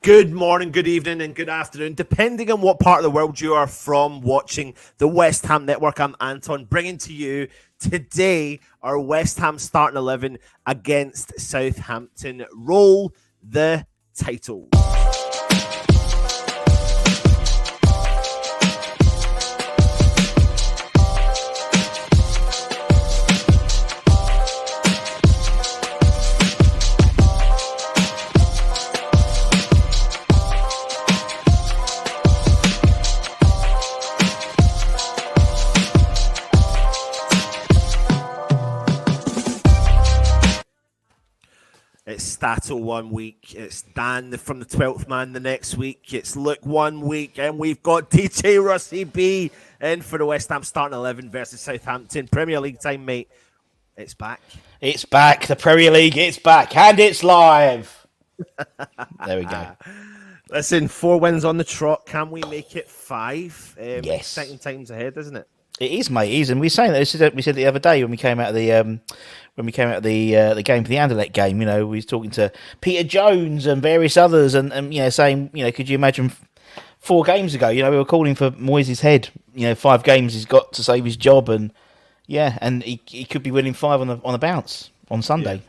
Good morning, good evening, and good afternoon, depending on what part of the world you are from watching the West Ham Network. I'm Anton, bringing to you today our West Ham starting 11 against Southampton. Roll the title. It's Stato 1 week, it's Dan from the 12th man the next week, it's Luke 1 week, and we've got DJ Russie B in for the West Ham starting 11 versus Southampton. Premier League time, mate. It's back. It's back. The Premier League, it's back, and it's live. There we go. Listen, 4 wins on the trot. Can we make it 5? Yes. Exciting times ahead, isn't it? It is, mate. It is, and we were saying that. We said the other day when we came out of the game for the Anderlecht game. You know, we was talking to Peter Jones and various others, and you know, saying, you know, could you imagine 4 games ago? You know, we were calling for Moyes' head. You know, 5 games he's got to save his job, and yeah, and he could be winning 5 on the bounce on Sunday. Yeah.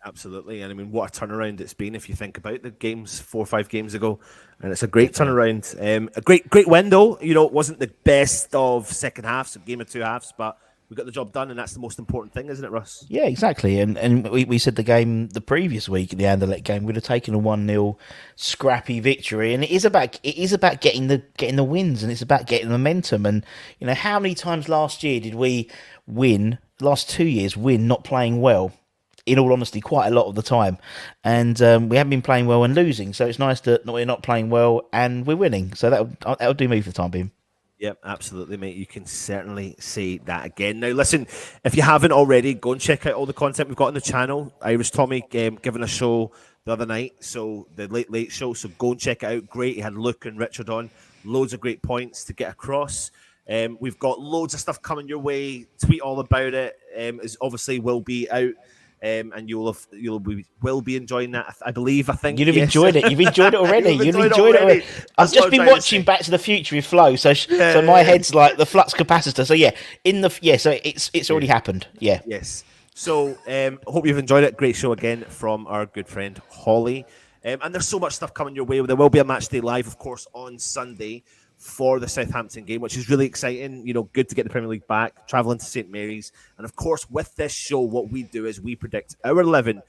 Absolutely, and I mean, what a turnaround it's been if you think about the games 4 or 5 games ago, and it's a great turnaround. A great window. You know, it wasn't the best of second halves, a game of 2 halves, but we got the job done, and that's the most important thing, isn't it, Russ? Yeah, exactly. And we said the previous week, the Anderlecht game, we'd have taken a 1-0 scrappy victory, and it is about getting the wins, and it's about getting momentum. And you know, how many times last year did we win? Last 2 years, win not playing well. In all honesty, quite a lot of the time, and we haven't been playing well and losing. So it's nice that we're not playing well and we're winning. So that'll do me for the time being. Yep, absolutely, mate. You can certainly say that again. Now, listen, if you haven't already, go and check out all the content we've got on the channel. Irish Tommy giving a show the other night, so the late show. So go and check it out. Great. He had Luke and Richard on. Loads of great points to get across. We've got loads of stuff coming your way. Tweet all about it. It obviously will be out. And you will be enjoying that. I think you've enjoyed it. You've enjoyed it already. You've enjoyed it already. I've just been watching Back to the Future with Flo, so my head's like the flux capacitor. So so it's already happened. Yeah. Yes. So hope you've enjoyed it. Great show again from our good friend Holly. And there's so much stuff coming your way. There will be a match day live, of course, on Sunday for the Southampton game, which is really exciting. You know, good to get the Premier League back, travelling to St Mary's. And of course, with this show, what we do is we predict our 11.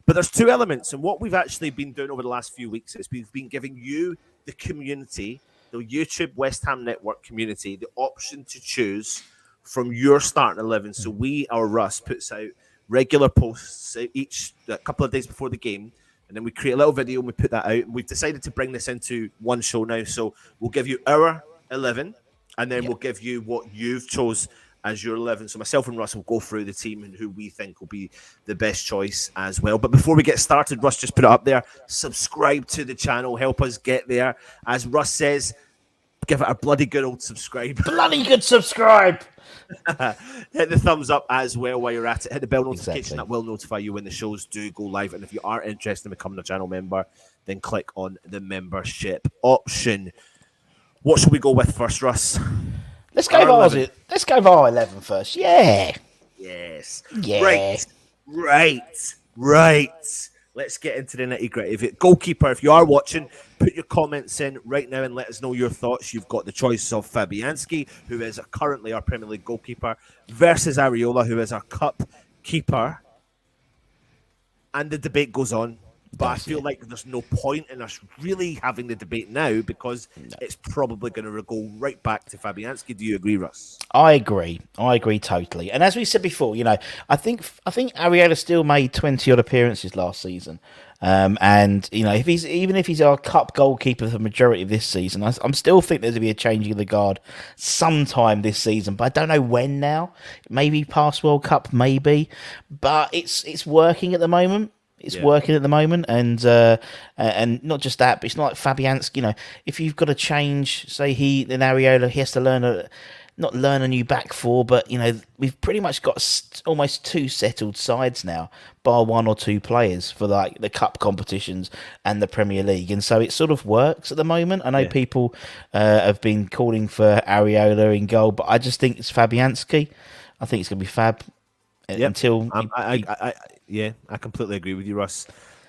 But there's 2 elements. And what we've actually been doing over the last few weeks is we've been giving you, the community, the YouTube West Ham Network community, the option to choose from your starting 11. So Russ puts out regular posts a couple of days before the game. And then we create a little video and we put that out. We've decided to bring this into one show now. So we'll give you our 11 and then we'll give you what you've chose as your 11. So myself and Russ will go through the team and who we think will be the best choice as well. But before we get started, Russ just put it up there. Subscribe to the channel. Help us get there. As Russ says, give it a bloody good old subscribe. Bloody good subscribe. Hit the thumbs up as well while you're at it. Hit the bell notification. That will notify you when the shows do go live. And if you are interested in becoming a channel member, then click on the membership option. What should we go with first, Russ? Let's go with our 11 first. Yeah. Yes. Yeah. Right. Let's get into the nitty-gritty. Goalkeeper, if you are watching, put your comments in right now and let us know your thoughts. You've got the choice of Fabianski, who is currently our Premier League goalkeeper, versus Areola, who is our cup keeper. And the debate goes on. But I feel like there's no point in us really having the debate now because it's probably going to go right back to Fabianski. Do you agree, Russ? I agree totally. And as we said before, you know, I think Areola still made 20-odd appearances last season. And, you know, if he's our cup goalkeeper for the majority of this season, I'm still think there's going to be a changing of the guard sometime this season. But I don't know when now. Maybe past World Cup, maybe. But it's working at the moment. It's working at the moment, and not just that, but it's not like Fabianski. You know, if you've got to change, say then Areola, he has to learn not learn a new back four, but we've pretty much got almost two settled sides now, bar one or two players for like the cup competitions and the Premier League, and so it sort of works at the moment. I know people have been calling for Areola in goal, but I just think it's Fabianski. I think it's going to be Fab until. I completely agree with you, Russ.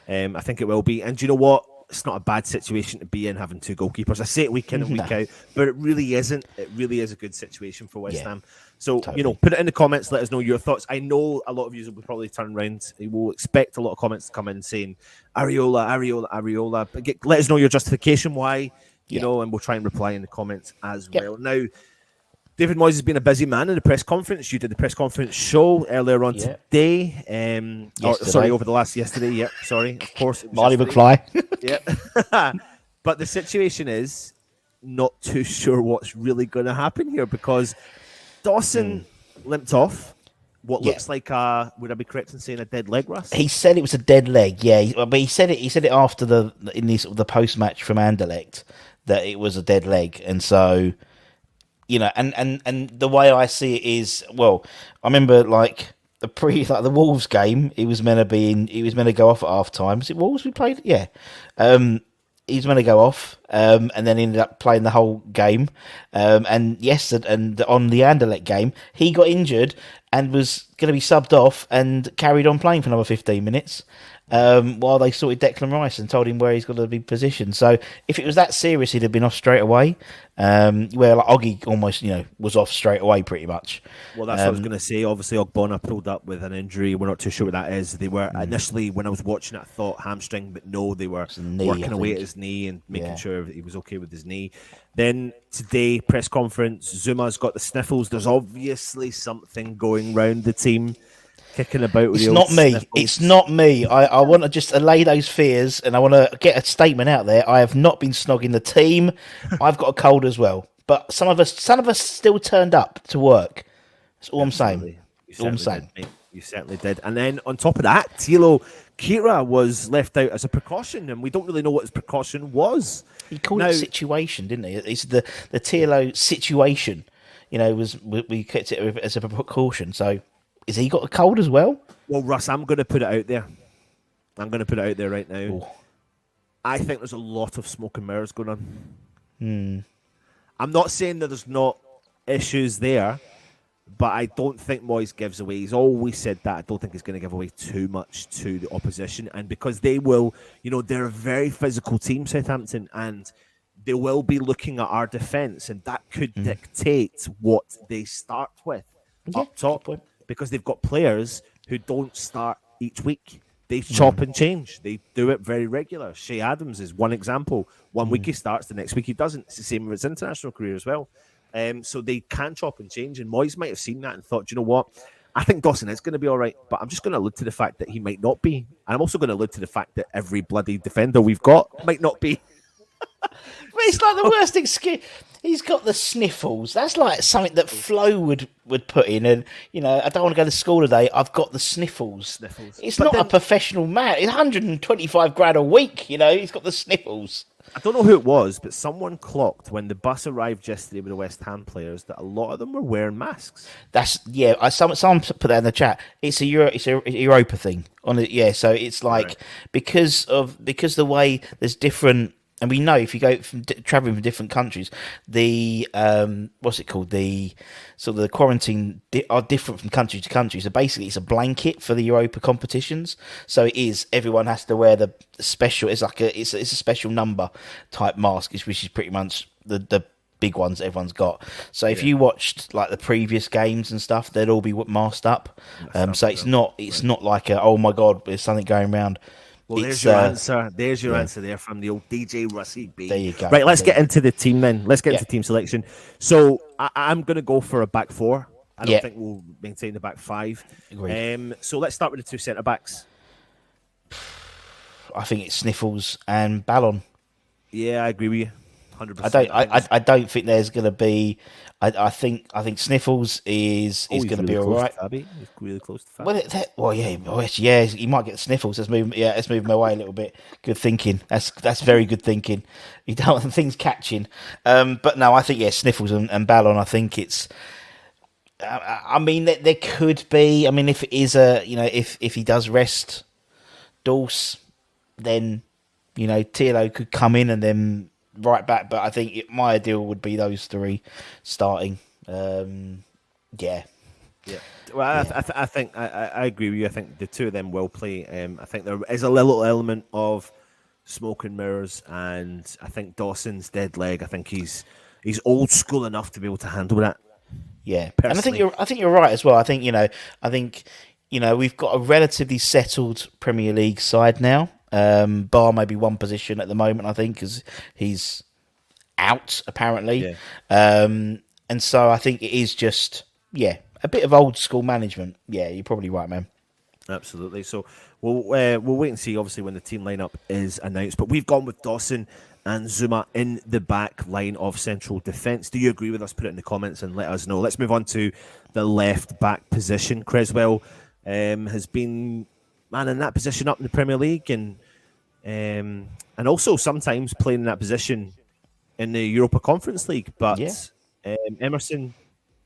I think it will be, and do you know what? It's not a bad situation to be in, having two goalkeepers. I say it week in and week out, but it really isn't. It really is a good situation for West Ham. So, totally. Put it in the comments. Let us know your thoughts. I know a lot of you will probably turn around. We'll expect a lot of comments to come in saying, Areola. But let us know your justification why, and we'll try and reply in the comments as well. Now, David Moyes has been a busy man in the press conference. You did the press conference show earlier on today. Over the last yesterday. Yep, sorry. Of course. Marty McFly. Yep. But the situation is not too sure what's really going to happen here because Dawson limped off. What looks like would I be correct in saying a dead leg, Russ? He said it was a dead leg, but he said it after the post match from Anderlecht that it was a dead leg, and so. And the way I see it is, well, I remember the Wolves game. He was meant to go off at half time. Was it Wolves we played? Yeah. He was meant to go off, and then ended up playing the whole game. And on the Anderlecht game, he got injured and was going to be subbed off and carried on playing for another 15 minutes. While they sorted Declan Rice and told him where he's got to be positioned. So if it was that serious, he'd have been off straight away. Where Oggy almost, was off straight away pretty much. Well, that's what I was going to say. Obviously, Ogbonna pulled up with an injury. We're not too sure what that is. They were initially, when I was watching it, I thought hamstring, but no, they were working away at his knee and making sure that he was okay with his knee. Then today, press conference, Zuma's got the sniffles. There's obviously something going round the team. Kicking about with it's not me. Sniffles. It's not me. I want to just allay those fears, and I want to get a statement out there. I have not been snogging the team. I've got a cold as well, but some of us still turned up to work. That's all I'm saying. You certainly did. And then on top of that, Thilo Kira was left out as a precaution, and we don't really know what his precaution was. He called it a situation, didn't he? It's the Thilo situation. We kept it as a precaution. So. Has he got a cold as well? Well, Russ, I'm going to put it out there. Right now. Ooh. I think there's a lot of smoke and mirrors going on. I'm not saying that there's not issues there, but I don't think Moyes gives away. He's always said that. I don't think he's going to give away too much to the opposition. And because they will, they're a very physical team, Southampton, and they will be looking at our defence, and that could dictate what they start with up top. Because they've got players who don't start each week. They chop and change. They do it very regular. Shea Adams is one example. One week he starts, the next week he doesn't. It's the same with his international career as well. So they can chop and change. And Moyes might have seen that and thought, do you know what? I think Dawson is going to be all right, but I'm just going to allude to the fact that he might not be. And I'm also going to allude to the fact that every bloody defender we've got might not be. But it's like the worst excuse. He's got the sniffles. That's like something that Flo would put in. And, I don't want to go to school today. I've got the sniffles. It's not a professional man. It's 125 grand a week. He's got the sniffles. I don't know who it was, but someone clocked when the bus arrived yesterday with the West Ham players that a lot of them were wearing masks. Someone put that in the chat. It's a Europa thing so it's like because the way there's different. And we know if you go from traveling from different countries, the what's it called? The sort of the quarantine are different from country to country. So basically, it's a blanket for the Europa competitions. So it is everyone has to wear the special. It's like it's a special number type mask, which is pretty much the big ones that everyone's got. So if you watched like the previous games and stuff, they'd all be masked up. So it's not like oh my god, there's something going around. Well, there's your answer. There's your answer there from the old DJ Russie B. There you go. Right, let's get into the team then. Let's get into team selection. So I'm going to go for a back four. I don't think we'll maintain the back five. Agreed. So let's start with the two centre backs. I think it's Sniffles and Ballon. Yeah, I agree with you. 100%. I don't think there's going to be. I think Sniffles is going to be all right. He's really close to Fabi. Yeah, he might get Sniffles. Let's move him away a little bit. Good thinking. That's very good thinking. You don't want things catching. But no, I think Sniffles and Ballon. I think it's. I mean, there could be. I mean, if it is if he does rest Dulce, then Tilo could come in and then right back. But I think my ideal would be those three starting. Yeah. Well, I think I agree with you. I think the two of them will play. I think there is a little element of smoke and mirrors, and I think Dawson's dead leg. I think he's old school enough to be able to handle that. Yeah, personally. and I think you're right as well. I think we've got a relatively settled Premier League side now. Bar maybe one position at the moment. I think because he's out apparently. Yeah. And so I think it is just a bit of old school management. Yeah, you're probably right, man. Absolutely. So we'll wait and see. Obviously, when the team lineup is announced, but we've gone with Dawson and Zuma in the back line of central defence. Do you agree with us? Put it in the comments and let us know. Let's move on to the left back position. Creswell has been man in that position up in the Premier League, and also sometimes playing in that position in the Europa Conference League. But Emerson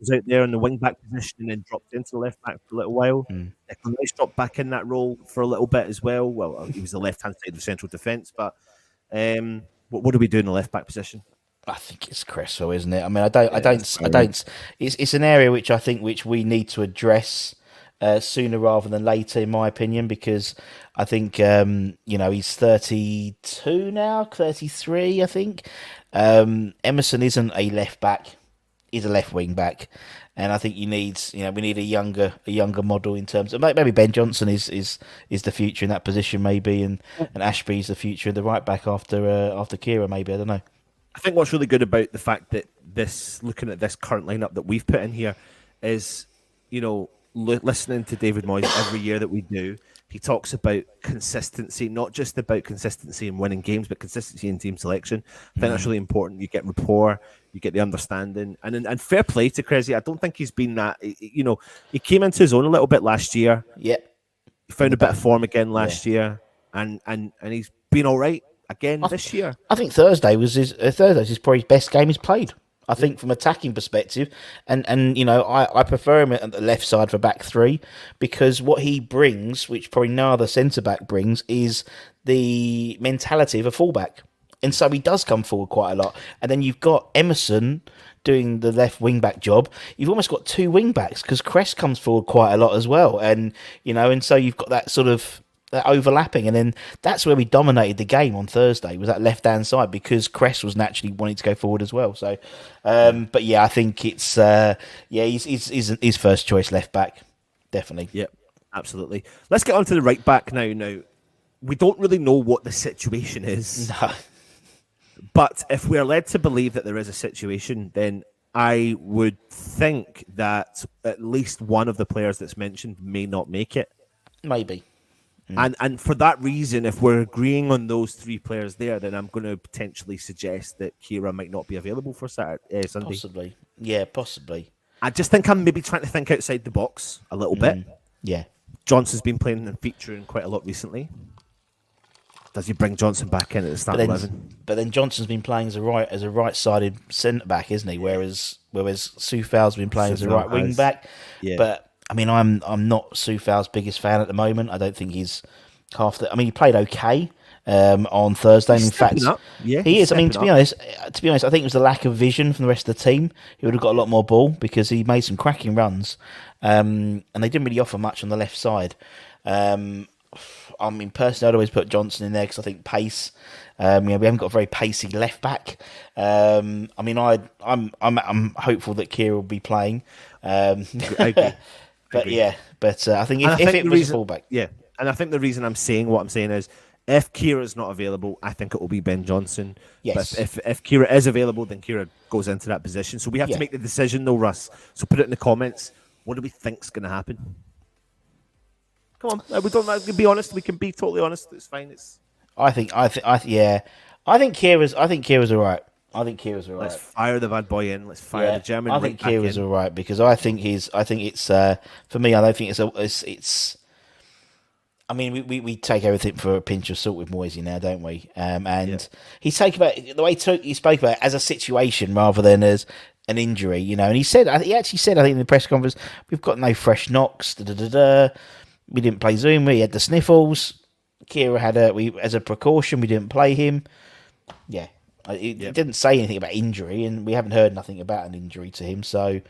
was out there in the wing back position and then dropped into the left back for a little while. Declan Rice dropped back in that role for a little bit as well. Well, he was the left hand side of central defence, but what do we do in the left back position? I think it's Cresswell, isn't it? I mean, I don't. It's an area which we need to address sooner rather than later, in my opinion, because I think he's 32 now, 33, I think. Emerson isn't a left back; he's a left wing back, and I think we need a younger model in terms of maybe Ben Johnson is the future in that position, maybe, and Ashby's the future in the right back after Kira, maybe. I don't know. I think what's really good about the fact that looking at this current lineup that we've put in here is, listening to David Moyes every year that we do, he talks about consistency, not just about consistency in winning games, but consistency in team selection. I think that's really important. You get rapport, you get the understanding, and fair play to Cressy. I don't think he's been that. He came into his own a little bit last year. Yeah, he found a bit of form again last year, and he's been all right again this year. I think Thursday's probably his best game he's played. I think from attacking perspective, and I prefer him at the left side for back three because what he brings, which probably no other centre back brings, is the mentality of a fullback, and so he does come forward quite a lot. And then you've got Emerson doing the left wing back job. You've almost got two wing backs because Cress comes forward quite a lot as well, and so you've got that sort of that overlapping, and then that's where we dominated the game on Thursday, was that left hand side, because Cress was naturally wanting to go forward as well. So, but I think it's he's his first choice left back, definitely. Yep, absolutely. Let's get on to the right back now. Now, we don't really know what the situation is, but if we're led to believe that there is a situation, then I would think that at least one of the players that's mentioned may not make it. Maybe. And for that reason, if we're agreeing on those three players there, then I'm going to potentially suggest that Kira might not be available for Sunday. Possibly. Yeah, possibly. I just think I'm maybe trying to think outside the box a little bit. Yeah. Johnson's been playing and featuring quite a lot recently. Does he bring Johnson back in at the start 11? But then Johnson's been playing as a right-sided centre-back, isn't he? Whereas Soufal's been playing as a right wing-back. Yeah. But I mean, I'm not Soufal's biggest fan at the moment. I don't think he's half the. I mean, he played okay on Thursday. He's in fact, he is. I mean, to be honest, I think it was the lack of vision from the rest of the team. He would have got a lot more ball because he made some cracking runs, and they didn't really offer much on the left side. I mean, personally, I'd always put Johnson in there because I think pace. We haven't got a very pacey left back. I mean, I'm hopeful that Kira will be playing. Okay. But I think if it was a fullback, and I think the reason I'm saying what I'm saying is, if Kira's not available, I think it will be Ben Johnson. Yes. But if Kira is available, then Kira goes into that position. So we have to make the decision, though, Russ. So put it in the comments. What do we think's going to happen? Come on, we don't have to be honest. We can be totally honest. It's fine. I think Kira's all right. I think Kira's all Let's right. fire the bad boy in. Let's fire the German. I think back Kira's in. all right because I think it's for me. I don't think it's. I mean, we take everything for a pinch of salt with Moisey now, don't we? And he's taken about the way he spoke about it as a situation rather than as an injury, you know. And he actually said, I think in the press conference, we've got no fresh knocks. We didn't play Zuma. He had the sniffles. Kira had as a precaution, we didn't play him. Yeah, it didn't say anything about injury, and we haven't heard nothing about an injury to him. So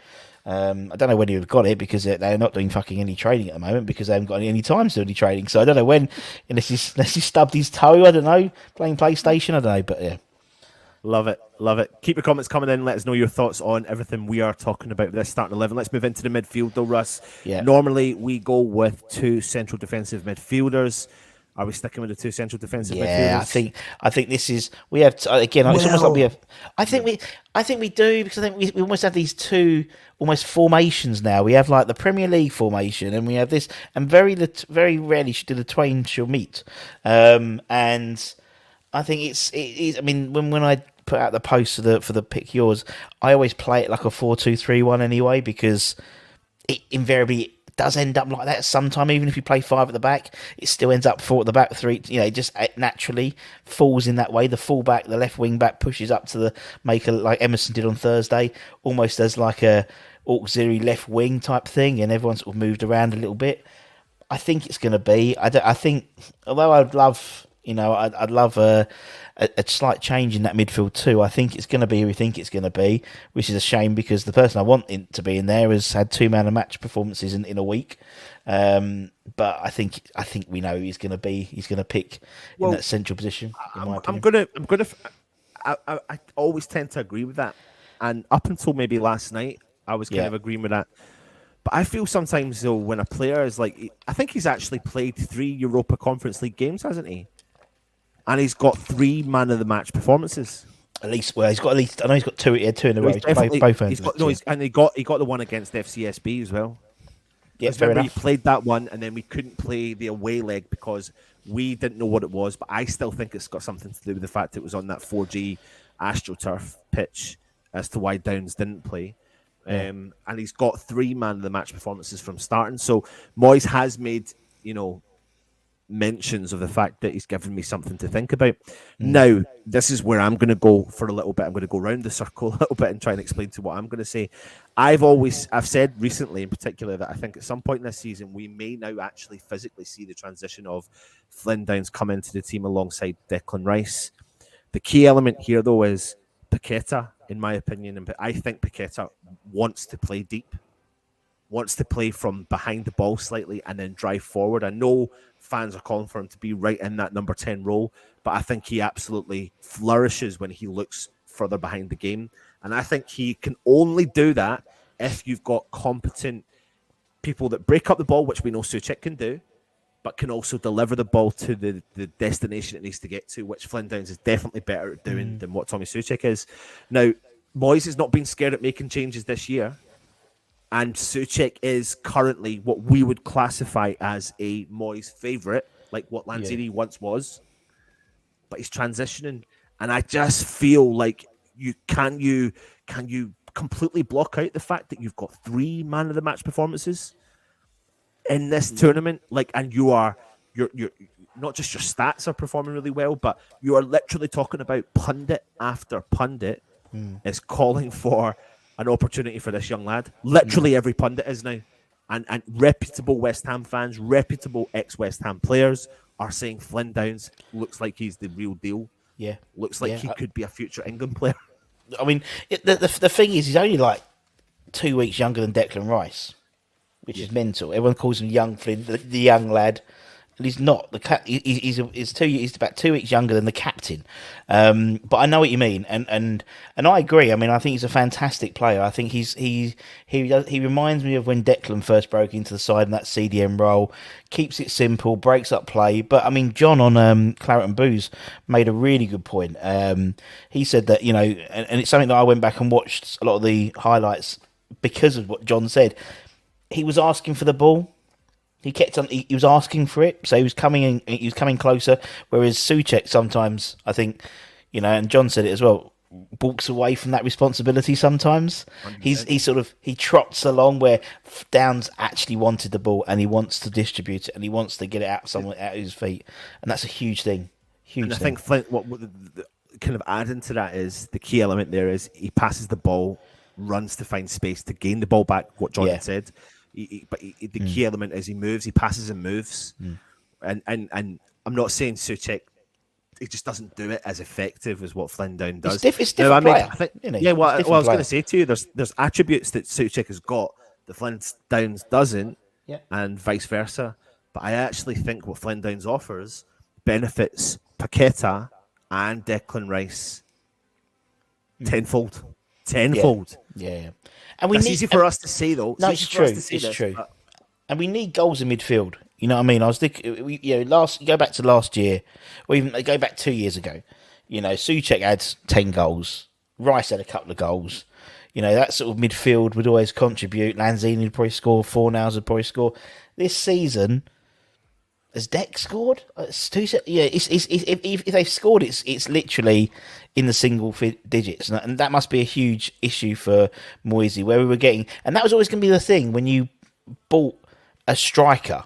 I don't know when he would have got it because they're not doing fucking any training at the moment because they haven't got any time to do any training. So I don't know when, unless he stubbed his toe. I don't know, playing PlayStation. I don't know, but yeah. Love it, love it. Keep your comments coming in. Let us know your thoughts on everything we are talking about this starting 11. Let's move into the midfield, though, Russ. Yeah. Normally, we go with two central defensive midfielders. Are we sticking with the two central defensive midfielders? Yeah, I think this is we have again. It's almost like we have. I think we do because I think we almost have these two almost formations now. We have like the Premier League formation, and we have this, and very rarely do the twain shall meet. And I think it is. I mean, when I put out the post for the pick yours, I always play it like a 4-2-3-1 anyway because it invariably does end up like that sometime. Even if you play 5 at the back, it still ends up 4 at the back, 3. You know, it just naturally falls in that way. The fullback, the left wing back, pushes up to the maker like Emerson did on Thursday, almost as like a auxiliary left wing type thing, and everyone's sort of moved around a little bit. I think it's going to be. I think, although I'd love. You know, I'd love a slight change in that midfield too. I think it's going to be who we think it's going to be, which is a shame because the person I want to be in there has had 2 man of match performances in a week. But I think we know he's going to be. He's going to pick in that central position. I'm gonna. I always tend to agree with that, and up until maybe last night, I was kind of agreeing with that. But I feel sometimes though when a player is like, I think he's actually played 3 Europa Conference League games, hasn't he? And he's got 3 man of the match performances. At least, well, he's got at least. I know he's got 2. He had 2 in a row. He got the one against FCSB as well. Yeah, fair enough. He played that one, and then we couldn't play the away leg because we didn't know what it was. But I still think it's got something to do with the fact it was on that 4G AstroTurf pitch as to why Downs didn't play. And he's got 3 man of the match performances from starting. So Moyes has made, mentions of the fact that he's given me something to think about. Now, this is where I'm going to go for a little bit. I'm going to go around the circle a little bit and try and explain to what I'm going to say. I've said recently in particular that I think at some point in this season, we may now actually physically see the transition of Flynn Downs come into the team alongside Declan Rice. The key element here, though, is Paqueta, in my opinion. And I think Paqueta wants to play deep, wants to play from behind the ball slightly and then drive forward. I know fans are calling for him to be right in that number 10 role, but I think he absolutely flourishes when he looks further behind the game. And I think he can only do that if you've got competent people that break up the ball, which we know Souček can do, but can also deliver the ball to the destination it needs to get to, which Flynn Downs is definitely better at doing than what Tommy Souček is. Now, Moyes has not been scared at making changes this year. And Souček is currently what we would classify as a Moyes favourite, like what Lanzini once was. But he's transitioning. And I just feel like can you completely block out the fact that you've got 3 man of the match performances in this tournament? And you're not just your stats are performing really well, but you are literally talking about pundit after pundit is calling for an opportunity for this young lad. Literally every pundit is now. And reputable West Ham fans, reputable ex-West Ham players are saying Flynn Downs looks like he's the real deal. Yeah. Looks like he could be a future England player. I mean, the thing is, he's only like 2 weeks younger than Declan Rice, which is mental. Everyone calls him young Flynn, the young lad. And he's not. He's about 2 weeks younger than the captain. But I know what you mean, and I agree. I mean, I think he's a fantastic player. I think he reminds me of when Declan first broke into the side in that CDM role. Keeps it simple, breaks up play. But I mean, John on Claret and Booze made a really good point. He said that and it's something that I went back and watched a lot of the highlights because of what John said. He was asking for the ball. He kept on. He was asking for it, so he was coming in. He was coming closer. Whereas Souček sometimes, I think, and John said it as well. walks away from that responsibility sometimes. 100%. He trots along where Downs actually wanted the ball and he wants to distribute it and he wants to get it out someone out of his feet, and that's a huge thing. And I think Flint, what the kind of adding to that is the key element there is he passes the ball, runs to find space to gain the ball back. What Jordan said, the key element is he moves, he passes and moves, and I'm not saying Souček, he just doesn't do it as effective as what Flynn Down does. It's different player. I was going to say to you, there's attributes that Souček has got that Flynn Downs doesn't, and vice versa. But I actually think what Flynn Downs offers benefits Paqueta and Declan Rice tenfold. Yeah. And it's easy for us to say, though. It's true. It's true. And we need goals in midfield. You know what I mean? I was thinking, go back to last year, or even go back 2 years ago. Souček had 10 goals. Rice had a couple of goals. That sort of midfield would always contribute. Lanzini would probably score. Fornals would probably score. This season, has Deck scored? If they've scored, it's literally in the single digits, and that must be a huge issue for Moisey, where we were getting, and that was always going to be the thing when you bought a striker.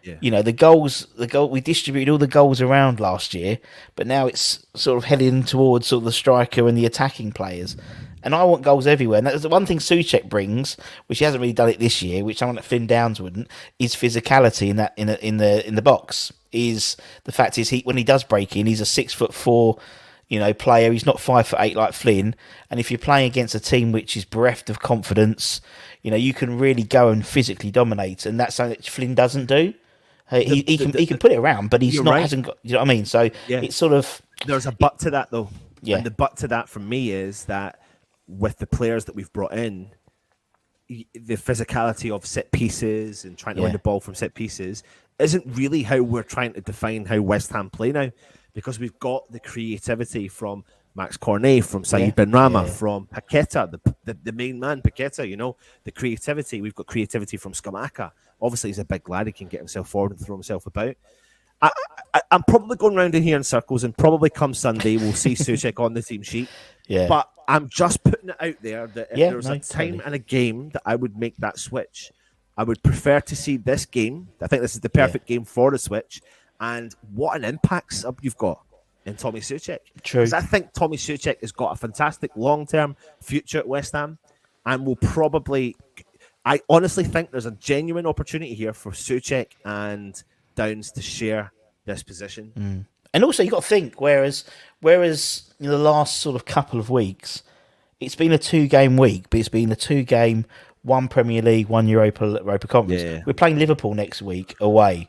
The goals, we distributed all the goals around last year, but now it's sort of heading towards sort of the striker and the attacking players. And I want goals everywhere. And that's the one thing Souček brings, which he hasn't really done it this year, which someone like Finn Downs wouldn't, is physicality in the box. Is the fact is when he does break in, he's a 6'4", player. He's not 5'8" like Flynn. And if you're playing against a team which is bereft of confidence, you can really go and physically dominate. And that's something that Flynn doesn't do. He can put it around, but he's not right. Hasn't got. You know what I mean? So it's sort of there's a but to that though. Yeah. And the but to that for me is that with the players that we've brought in, the physicality of set pieces and trying to win the ball from set pieces isn't really how we're trying to define how West Ham play now, because we've got the creativity from Max Cornet, from Saïd Benrahma, from Paqueta, the main man, Paqueta, the creativity. We've got creativity from Scamacca. Obviously, he's a big lad. He can get himself forward and throw himself about. I'm probably going round in here in circles, and probably come Sunday, we'll see Souček on the team sheet. Yeah. But I'm just putting it out there that if there's a time and a game that I would make that switch, I would prefer to see this game. I think this is the perfect game for the switch. And what an impact sub you've got in Tommy Souček. True. Because I think Tommy Souček has got a fantastic long-term future at West Ham, and will probably... I honestly think there's a genuine opportunity here for Souček and Downs to share this position. And also, you've got to think, whereas the last sort of couple of weeks, it's been a 2-game week, but it's been a 2-game, one Premier League, one Europa Conference. Yeah. We're playing Liverpool next week away,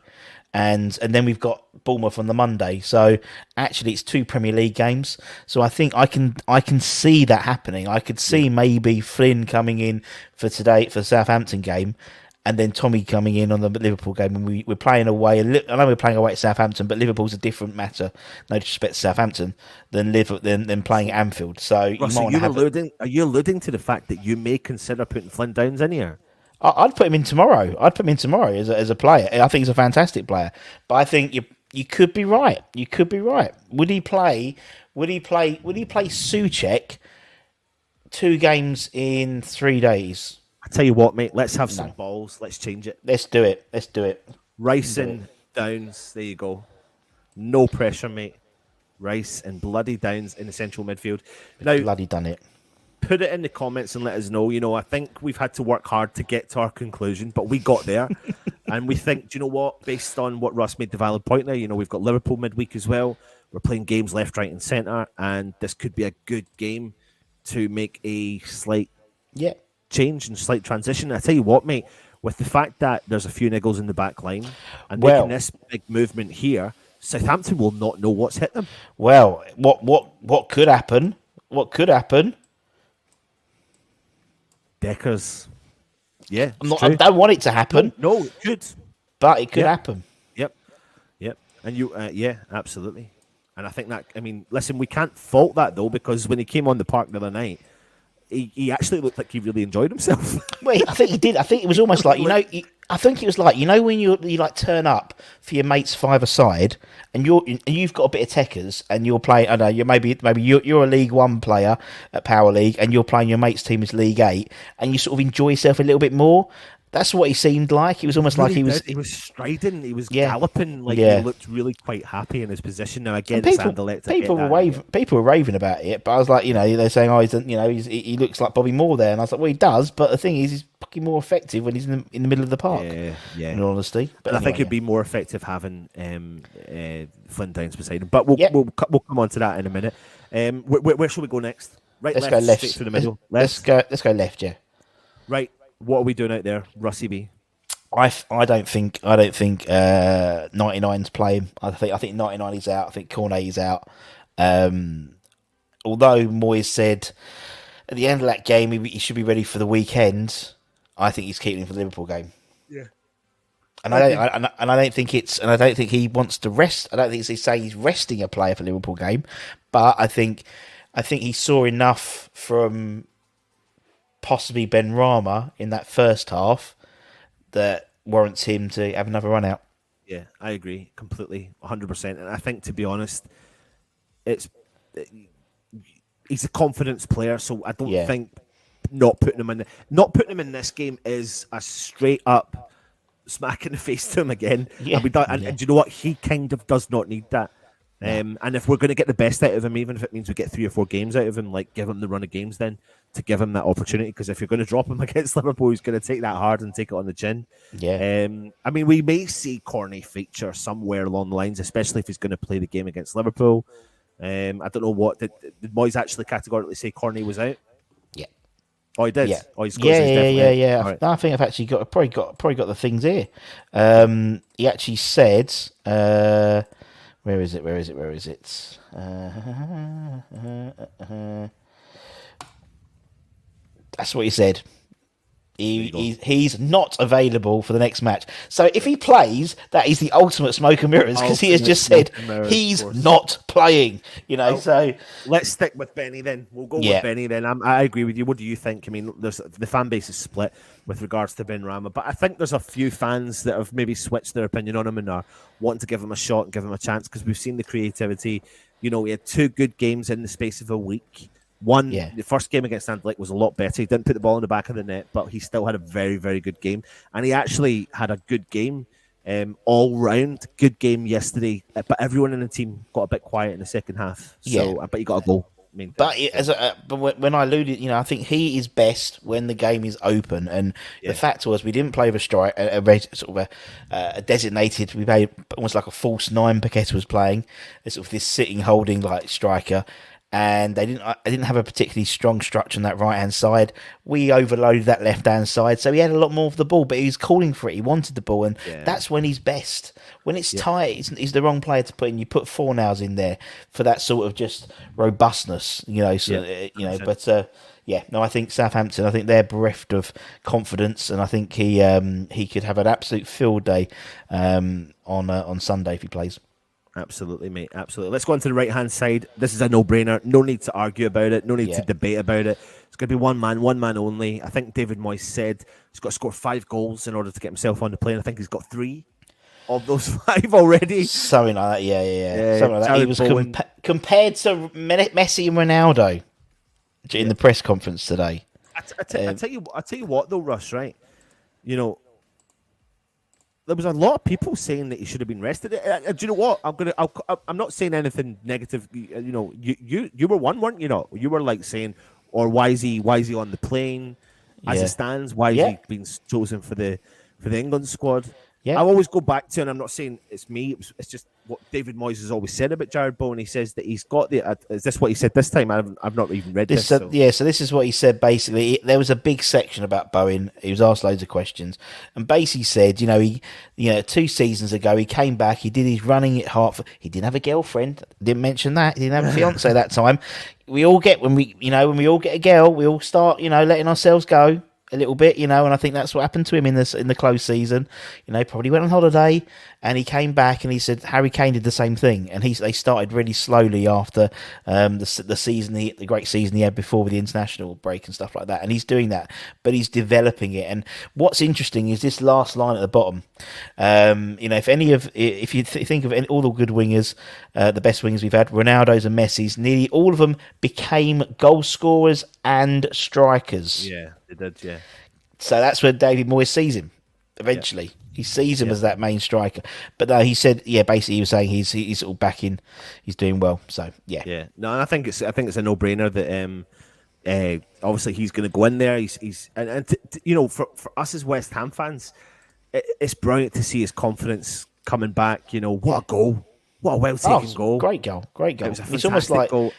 and then we've got Bournemouth on the Monday. So actually, it's 2 Premier League games. So I think I can see that happening. I could see maybe Flynn coming in for today for the Southampton game, and then Tommy coming in on the Liverpool game. And we're playing away. I know we're playing away at Southampton, but Liverpool's a different matter. No disrespect to Southampton than playing at Anfield. So Ross, are you alluding to the fact that you may consider putting Flynn Downs in here? I'd put him in tomorrow. As a player. I think he's a fantastic player. But I think you could be right. Would he play Souček 2 games in 3 days? I tell you what, mate. Let's have some balls. Let's change it. Let's do it. Rice and Downs. There you go. No pressure, mate. Rice and bloody Downs in the central midfield. Now, bloody done it. Put it in the comments and let us know. I think we've had to work hard to get to our conclusion, but we got there. And we think, do you know what? Based on what Russ made the valid point there, we've got Liverpool midweek as well. We're playing games left, right, and centre, and this could be a good game to make a slight change and slight transition. I tell you what, mate, with the fact that there's a few niggles in the back line and making this big movement here, Southampton will not know what's hit them. Well, what could happen? Deckers. Yeah. I don't want it to happen. No, it could. But it could happen. Yep. And you, absolutely. And I think that, listen, we can't fault that though, because when he came on the park the other night, he actually looked like he really enjoyed himself. Well, I think he did. I think it was almost like, I think it was like, when you like turn up for your mates five-a-side, and you've got a bit of techers, and you're playing. I don't know, you're a League One player at Power League, and you're playing your mate's team as League 8, and you sort of enjoy yourself a little bit more. That's what he seemed like. It was almost like he was striding, he was galloping, like he looked really quite happy in his position. Now again, people were raving about it, but I was like, they're saying, he looks like Bobby Moore there, and I was like, well, he does, but the thing is, he's fucking more effective when he's in the middle of the park. Yeah. In all honesty, but I think it'd be more effective having Flynn Downs beside him. But we'll come on to that in a minute. Where should we go next? Right, let's go left. Through the middle. Let's go left. Yeah. Right. What are we doing out there, Russie B? I don't think 99's playing. I think 99 is out. I think Cornet is out. Although Moyes said at the end of that game he should be ready for the weekend, I think he's keeping him for the Liverpool game. Yeah. And I don't think he wants to rest. I don't think he's saying he's resting a player for the Liverpool game, but I think he saw enough from possibly Ben Rama in that first half that warrants him to have another run out. Yeah, I agree completely, 100%. And I think, to be honest, he's a confidence player, so I don't think not putting him in this game is a straight up smack in the face to him again. Yeah. And do you know what? He kind of does not need that. And if we're going to get the best out of him, even if it means we get 3 or 4 games out of him, like give him the run of games then to give him that opportunity. Because if you're going to drop him against Liverpool, he's going to take that hard and take it on the chin. Yeah. I mean, we may see Cornet feature somewhere along the lines, especially if he's going to play the game against Liverpool. I don't know what did Moyes actually categorically say Cornet was out? Yeah. Oh, he did. Yeah. Oh, he's yeah. Right. I think I've actually probably got the things here. He actually said. Where is it? That's what he said. He's not available for the next match. So if he plays, that is the ultimate smoke and mirrors, because he has just said he's not playing. So let's stick with Benny then. We'll go with Benny then. I agree with you. What do you think? I mean, the fan base is split with regards to Ben Rama, but I think there's a few fans that have maybe switched their opinion on him and are wanting to give him a shot and give him a chance, because we've seen the creativity. He had 2 good games in the space of a week. The first game against Anderlecht was a lot better. He didn't put the ball in the back of the net, but he still had a very, very good game. And he actually had a good game, all round. Good game yesterday. But everyone in the team got a bit quiet in the second half. So, but he got a goal. But when I alluded, I think he is best when the game is open. And the fact was, we didn't play with a designated. We played almost like a false 9. Paqueta was playing, sort of this sitting, holding like striker. And they didn't have a particularly strong structure on that right hand side. We overloaded that left hand side, so he had a lot more of the ball. But he was calling for it. He wanted the ball, and that's when he's best. When it's tight, he's the wrong player to put in. You put Fornals in there for that sort of just robustness, But I think Southampton. I think they're bereft of confidence, and I think he could have an absolute field day on Sunday if he plays. Absolutely, mate. Absolutely. Let's go on to the right-hand side. This is a no-brainer. No need to argue about it. No need to debate about it. It's going to be one man only. I think David Moyes said he's got to score 5 goals in order to get himself on the plane. I think he's got 3 of those 5 already. Something like that, yeah. Something like that. He was compared to Messi and Ronaldo in the press conference today. I tell you what, though, Russ, right? There was a lot of people saying that he should have been rested. Do you know what? I'm not saying anything negative. You were one, weren't you? You were like saying, or why is he on the plane as it stands? Why is he being chosen for the England squad? Yeah. I always go back to, and I'm not saying it's me. It's just what David Moyes has always said about Jared Bowen. He says that he's got the. Is this what he said this time? I've not even read this. So this is what he said. Basically, there was a big section about Bowen. He was asked loads of questions, and basically said, he 2 seasons ago he came back. He did his running at Hartford. He didn't have a girlfriend. Didn't mention that. He didn't have a fiance that time. We all get when we all get a girl. We all start letting ourselves go. a little bit, and I think that's what happened to him in the close season. Probably went on holiday and he came back and he said Harry Kane did the same thing, and they started really slowly after the season, the great season he had before with the international break and stuff like that, and he's doing that, but he's developing it. And what's interesting is this last line at the bottom. If you think of all the good wingers, the best wingers we've had, Ronaldo's and Messi's, nearly all of them became goal scorers and strikers. Yeah, they did. Yeah. So that's where David Moyes sees him. Eventually, he sees him as that main striker. But no, he said, basically he was saying he's all back in, he's doing well. So yeah. No, and I think it's a no-brainer that obviously he's going to go in there. For us as West Ham fans, it's brilliant to see his confidence coming back. What a goal! What a well-taken goal! Great goal! It was it's almost like goal.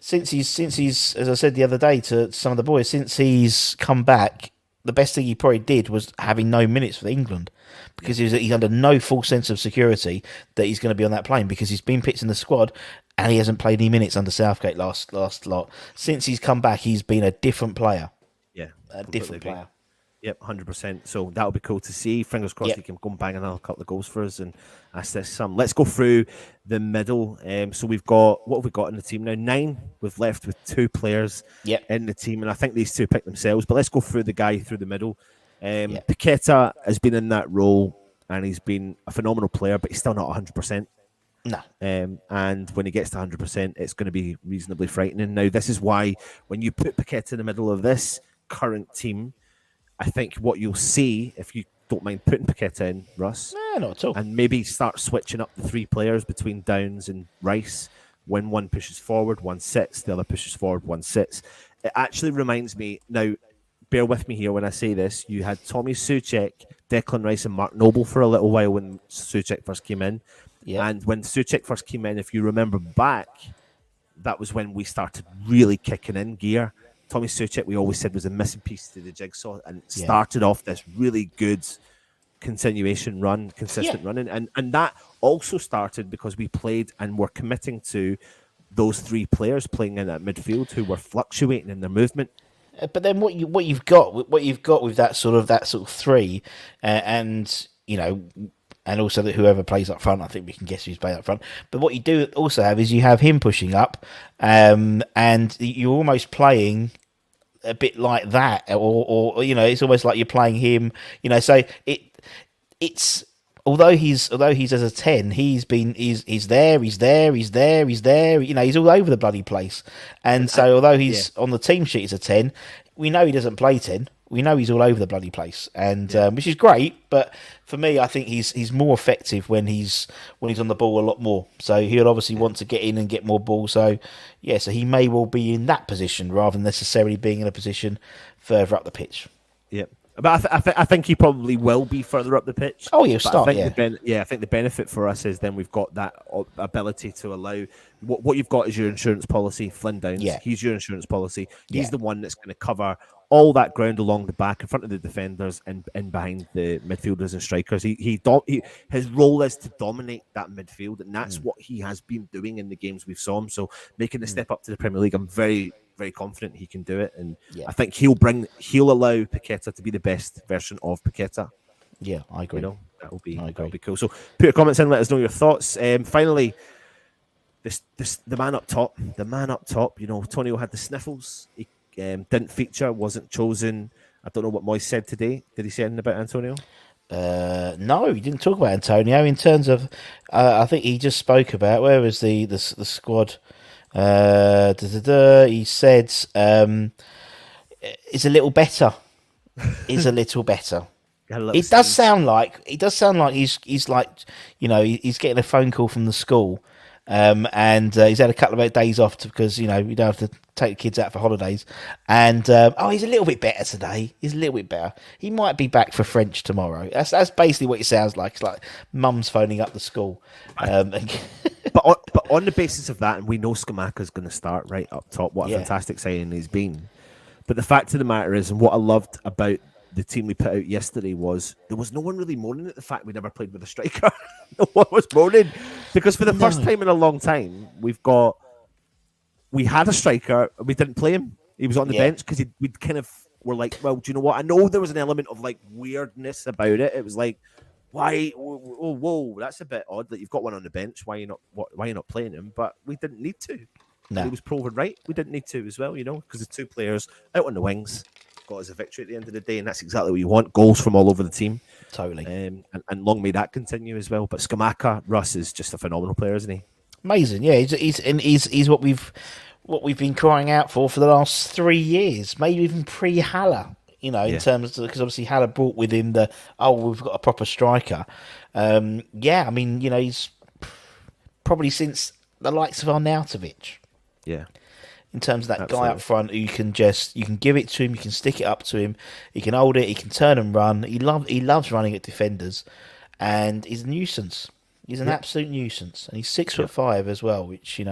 Since he's, as I said the other day to some of the boys, since he's come back, the best thing he probably did was having no minutes for England, because he's under no full sense of security that he's going to be on that plane, because he's been picked in the squad and he hasn't played any minutes under Southgate last lot. Since he's come back, he's been a different player. Yeah, a different player. Yep, 100%. So that'll be cool to see. Fingers crossed he can go and bang another couple of goals for us and assist some. Let's go through the middle. So what have we got in the team now? 9. We've left with 2 players in the team, and I think these 2 pick themselves. But let's go through the guy through the middle. Paqueta has been in that role, and he's been a phenomenal player, but he's still not 100%. No. And when he gets to 100%, it's going to be reasonably frightening. Now, this is why when you put Paqueta in the middle of this current team, I think what you'll see, if you don't mind putting Paqueta in, Russ, no, not at all, and maybe start switching up the 3 players between Downs and Rice. When one pushes forward, one sits, the other pushes forward, one sits. It actually reminds me, now, bear with me here when I say this, you had Tommy Souček, Declan Rice and Mark Noble for a little while when Souček first came in. And when Souček first came in, if you remember back, that was when we started really kicking in gear. Tommy Souček, we always said, was a missing piece to the jigsaw, and started off this really good consistent running. And that also started because we played and were committing to those 3 players playing in that midfield who were fluctuating in their movement. But then what you've got with that sort of 3, and also that whoever plays up front, I think we can guess who's playing up front. But what you do also have is you have him pushing up, and you're almost playing a bit like that, or it's almost like you're playing him. So it's although he's as a 10, he's there. He's all over the bloody place. And so although he's on the team sheet as a 10, we know he doesn't play 10. We know he's all over the bloody place, and which is great. But for me, I think he's more effective when he's on the ball a lot more. So he'll obviously want to get in and get more ball. So so he may well be in that position rather than necessarily being in a position further up the pitch. Yep. But I think he probably will be further up the pitch. Oh, he'll start. I think the benefit for us is then we've got that ability to allow what you've got is your insurance policy. Flynn Downs, he's your insurance policy. He's the one that's going to cover all that ground along the back, in front of the defenders, and behind the midfielders and strikers. His role is to dominate that midfield, and that's what he has been doing in the games we've saw him. So making the step up to the Premier League, I'm very, very confident he can do it, and I think he'll allow Paqueta to be the best version of Paqueta. Yeah, I agree. That'll be cool. So put your comments in, let us know your thoughts. Finally, the man up top. Tonio had the sniffles. He didn't feature, wasn't chosen. I don't know what Moyes said today. Did he say anything about Antonio? No, he didn't talk about Antonio. In terms of, I think he just spoke about where was the squad. He said, "It's a little better. Is a little better." It does sound like he's like, he's getting a phone call from the school, and he's had a couple of days off because you don't have to take the kids out for holidays, and he's a little bit better today. He's a little bit better. He might be back for French tomorrow. That's basically what it sounds like. It's like mum's phoning up the school. But on the basis of that, and we know Scamacca's going to start right up top. What a fantastic signing he's been. But the fact of the matter is, and what I loved about the team we put out yesterday was there was no one really moaning at the fact we never played with a striker. No one was moaning, because for the first time in a long time, we had a striker and we didn't play him. He was on the bench because we were like, well, do you know what? I know there was an element of like weirdness about it. It was like, why? Whoa, that's a bit odd that you've got one on the bench. Why are you not playing him? But we didn't need to. No. And he was proven right. We didn't need to as well, because the two players out on the wings got us a victory at the end of the day, and that's exactly what you want. Goals from all over the team. Totally. And long may that continue as well. But Scamacca, Russ is just a phenomenal player, isn't he? Amazing, yeah. He's what we've been crying out for the last 3 years, maybe even pre-Haller. In terms of, because obviously Haller brought with him we've got a proper striker. He's probably since the likes of Arnautovic. Yeah. In terms of that guy up front who you can give it to him, you can stick it up to him, he can hold it, he can turn and run. He loves running at defenders, and he's a nuisance. He's an absolute nuisance, and he's 6'5" as well, which he's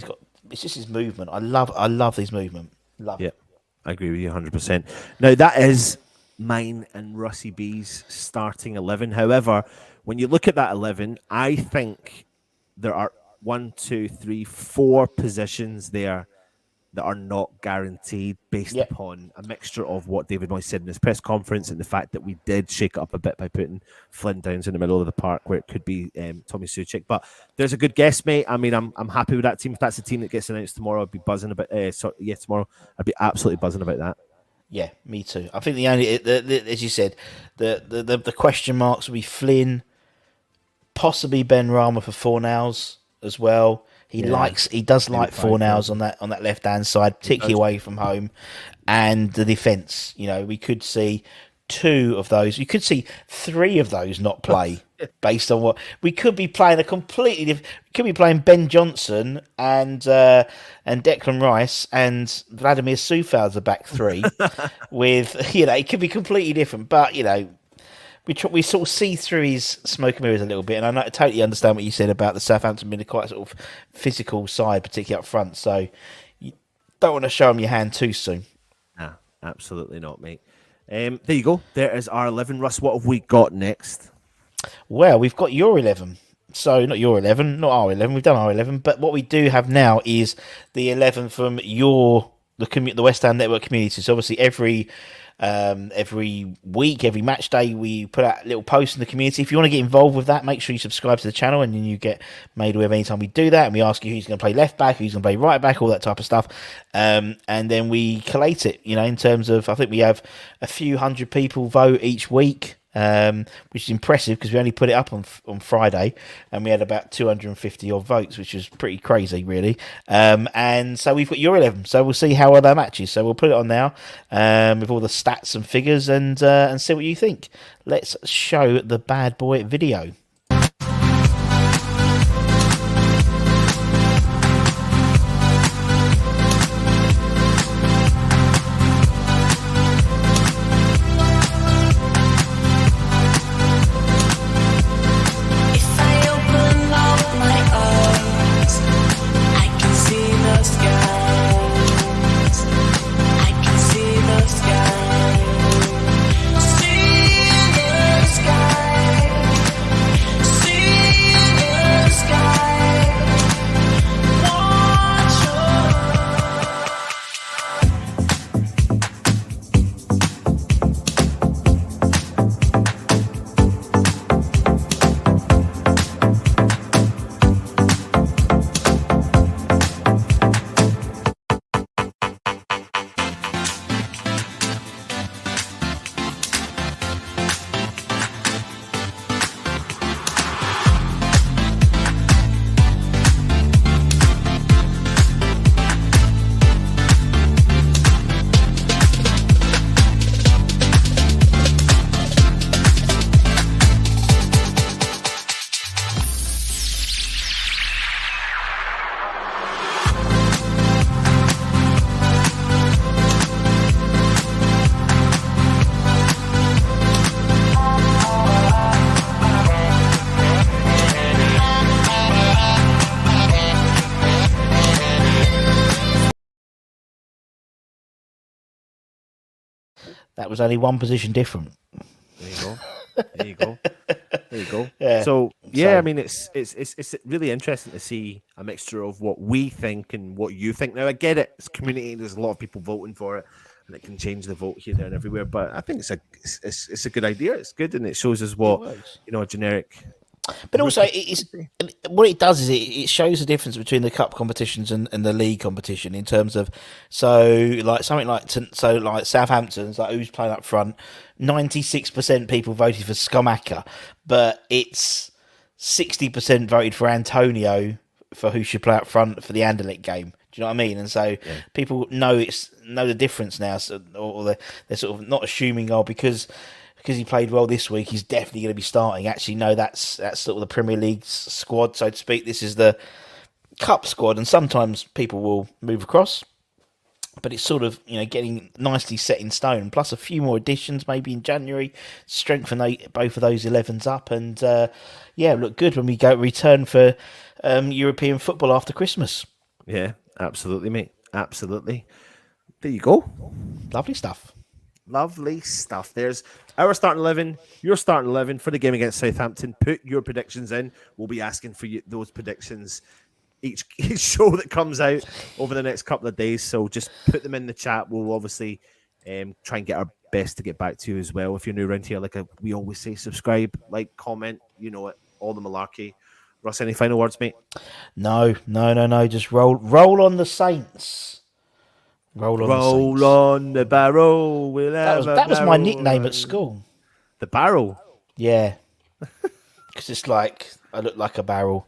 got. It's just his movement. I love his movement. Love it. I agree with you 100%. Now, that is mine and Russie B's starting 11. However, when you look at that 11, I think there are 4 positions there that are not guaranteed based upon a mixture of what David Moyes said in his press conference and the fact that we did shake it up a bit by putting Flynn Downs in the middle of the park where it could be Tommy Suchek. But there's a good guess, mate. I mean, I'm happy with that team. If that's the team that gets announced tomorrow, I'd be buzzing about tomorrow. I'd be absolutely buzzing about that. Yeah, me too. I think as you said, the question marks will be Flynn, possibly Ben Rama for Fornals as well. He does like Fornals on that left hand side, particularly away from home, and the defence. We could see 2 of those. You could see 3 of those not play based on what we could be playing. We could be playing Ben Johnson and Declan Rice and Vladimir Soufal as the back 3. With it could be completely different, but we sort of see through his smoke and mirrors a little bit, and I totally understand what you said about the Southampton being a quite sort of physical side, particularly up front. So you don't want to show them your hand too soon. Nah, absolutely not, mate. There you go. There is our 11. Russ, what have we got next? Well, we've got your 11. So not your 11, not our 11. We've done our 11, but what we do have now is the 11 from the West Ham Network community. So obviously every week, every match day, we put out a little post in the community. If you want to get involved with that, make sure you subscribe to the channel, and then you get made aware of anytime we do that. And we ask you who's going to play left back, who's going to play right back, all that type of stuff. And then we collate it, in terms of, I think we have a few hundred people vote each week. Which is impressive because we only put it up on Friday and we had about 250 odd votes, which is pretty crazy, really. And so we've got your 11, so we'll see how that matches. So we'll put it on now with all the stats and figures and see what you think. Let's show the bad boy video. That was only one position different. There you go. There you go. There you go. Yeah. So I mean, it's really interesting to see a mixture of what we think and what you think. Now, I get it. It's community. There's a lot of people voting for it. and it can change the vote here, there, and everywhere. But I think it's a good idea. It's good, and it shows us what a generic. But also, what it does is it shows the difference between the cup competitions and the league competition in terms of like Southampton's like who's playing up front. 96% people voted for Skamaka, but it's 60% voted for Antonio for who should play up front for the Anderlecht game. Do you know what I mean? And so people know the difference now, or they're sort of not assuming because he played well this week, he's definitely going to be starting. Actually, no, that's sort of the Premier League's squad, so to speak. This is the Cup squad, and sometimes people will move across, but it's sort of getting nicely set in stone. Plus a few more additions, maybe in January, strengthen both of those 11s up, and look good when we return for European football after Christmas. Yeah, absolutely, mate. Absolutely. There you go. Lovely stuff. Lovely stuff. There's our starting 11, your starting 11 for the game against Southampton. Put your predictions in. We'll be asking for those predictions each show that comes out over the next couple of days. So just put them in the chat. We'll obviously try and get our best to get back to you as well. If you're new around here, we always say, subscribe, like, comment. You know it. All the malarkey. Russ, any final words, mate? No. Just roll on the Saints. Roll on the barrel. That was my nickname at school. The barrel? Yeah. Because it's like, I look like a barrel.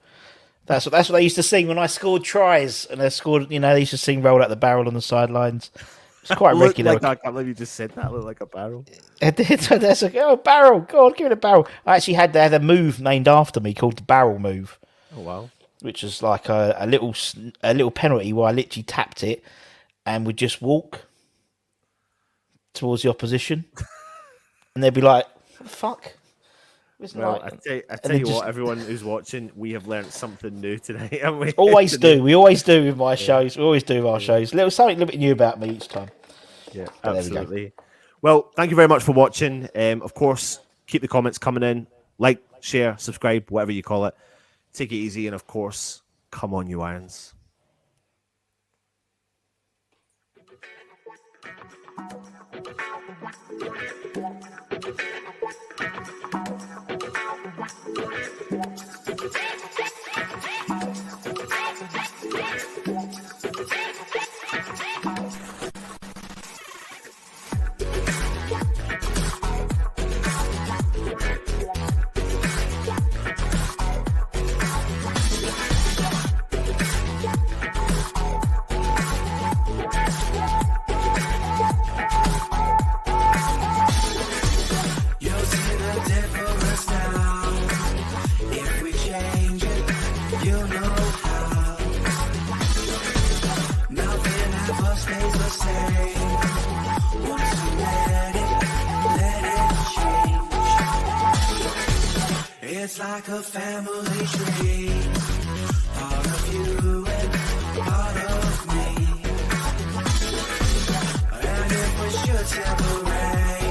That's what they used to sing when I scored tries. And they scored, they used to sing roll out the barrel on the sidelines. It's quite regular. I can't believe you just said that. I look like a barrel. I did. That's like, barrel. God, give it a barrel. I actually had a move named after me called the barrel move. Oh, wow. Which was like a little penalty where I literally tapped it and would just walk towards the opposition. And they'd be like, what the fuck? Well, I tell you what, everyone who's watching, we have learned something new today, haven't we? Always do. We always do with my shows. We always do with our shows. Something a little bit new about me each time. Yeah, absolutely. Well, thank you very much for watching. Of course, keep the comments coming in. Like, share, subscribe, whatever you call it. Take it easy. And of course, come on, you Irons. It's like a family tree, part of you and part of me. And if we should separate,